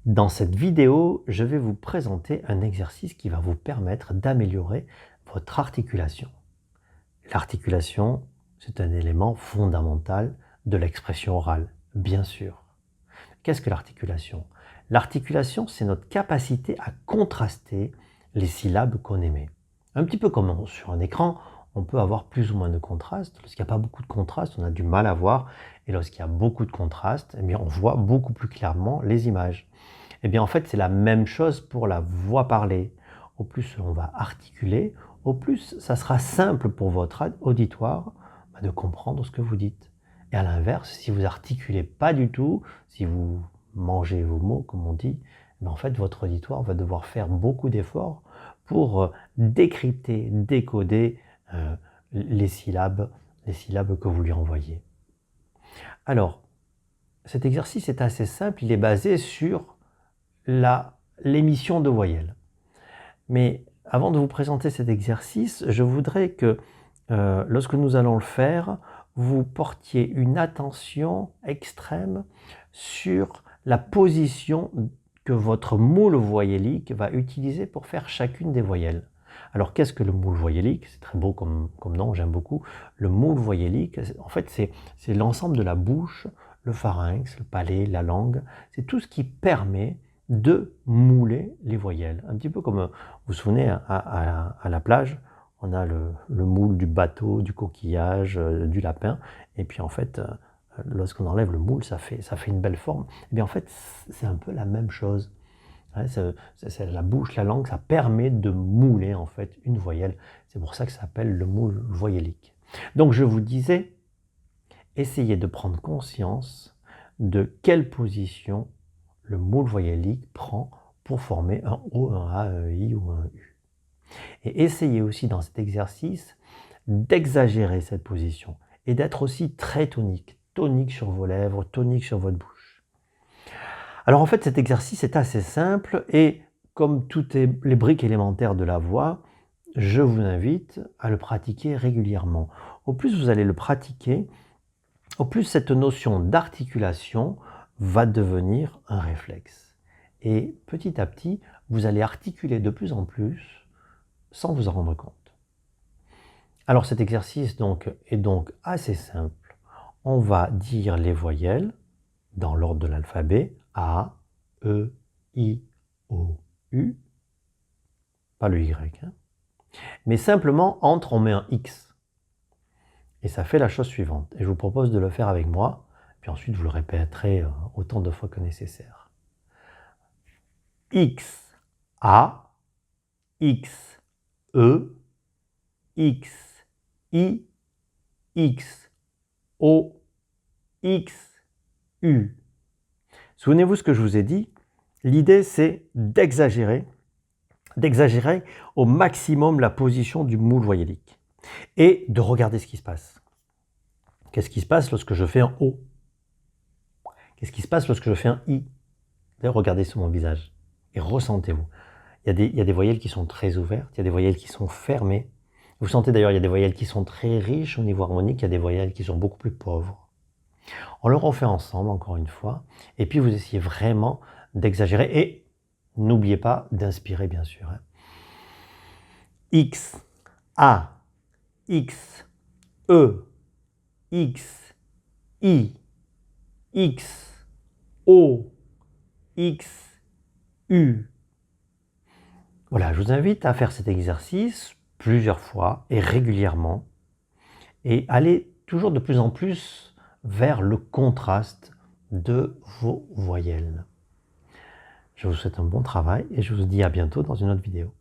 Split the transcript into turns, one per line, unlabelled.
Dans cette vidéo, je vais vous présenter un exercice qui va vous permettre d'améliorer votre articulation. L'articulation, c'est un élément fondamental de l'expression orale, bien sûr. Qu'est-ce que l'articulation? L'articulation, c'est notre capacité à contraster les syllabes qu'on émet. Un petit peu comme sur un écran, on peut avoir plus ou moins de contraste. Lorsqu'il n'y a pas beaucoup de contraste, on a du mal à voir. Et lorsqu'il y a beaucoup de contraste, eh bien, on voit beaucoup plus clairement les images. Eh bien, en fait, c'est la même chose pour la voix parlée. Au plus on va articuler, au plus ça sera simple pour votre auditoire de comprendre ce que vous dites. Et à l'inverse, si vous articulez pas du tout, si vous mangez vos mots, comme on dit, en fait, votre auditoire va devoir faire beaucoup d'efforts pour décrypter, décoder les syllabes que vous lui envoyez. Alors, cet exercice est assez simple, il est basé sur l'émission de voyelles. Mais avant de vous présenter cet exercice, je voudrais que lorsque nous allons le faire, vous portiez une attention extrême sur la position que votre moule voyellique va utiliser pour faire chacune des voyelles. Alors qu'est-ce que le moule voyellique? C'est très beau comme nom, j'aime beaucoup. Le moule voyellique, en fait, c'est l'ensemble de la bouche, le pharynx, le palais, la langue. C'est tout ce qui permet de mouler les voyelles. Un petit peu comme, vous vous souvenez, à la plage, on a le moule du bateau, du coquillage, du lapin, et puis en fait, lorsqu'on enlève le moule, ça fait une belle forme. Et bien en fait, c'est un peu la même chose. C'est la bouche, la langue, ça permet de mouler en fait une voyelle. C'est pour ça que ça s'appelle le moule voyellique. Donc je vous disais, essayez de prendre conscience de quelle position le moule voyellique prend pour former un O, un A, un I ou un U. Et essayez aussi dans cet exercice d'exagérer cette position et d'être aussi très tonique sur vos lèvres, tonique sur votre bouche. Alors en fait, cet exercice est assez simple et comme toutes les briques élémentaires de la voix, je vous invite à le pratiquer régulièrement. Au plus vous allez le pratiquer, au plus cette notion d'articulation va devenir un réflexe. Et petit à petit, vous allez articuler de plus en plus sans vous en rendre compte. Alors cet exercice est donc assez simple. On va dire les voyelles dans l'ordre de l'alphabet, A, E, I, O, U, pas le Y, hein. Mais simplement, entre, on met un X. Et ça fait la chose suivante. Et je vous propose de le faire avec moi, puis ensuite vous le répéterez autant de fois que nécessaire. X, A, X, E, X, I, X, O, X, U. Souvenez-vous ce que je vous ai dit, l'idée c'est d'exagérer au maximum la position du moule voyellique et de regarder ce qui se passe. Qu'est-ce qui se passe lorsque je fais un O? Qu'est-ce qui se passe lorsque je fais un I? D'ailleurs, regardez sur mon visage et ressentez-vous. Il y a des voyelles qui sont très ouvertes, il y a des voyelles qui sont fermées. Vous sentez d'ailleurs, il y a des voyelles qui sont très riches au niveau harmonique, il y a des voyelles qui sont beaucoup plus pauvres. On le refait ensemble, encore une fois, et puis vous essayez vraiment d'exagérer, et n'oubliez pas d'inspirer, bien sûr. X, A, X, E, X, I, X, O, X, U. Voilà, je vous invite à faire cet exercice plusieurs fois et régulièrement, et aller toujours de plus en plus vers le contraste de vos voyelles. Je vous souhaite un bon travail et je vous dis à bientôt dans une autre vidéo.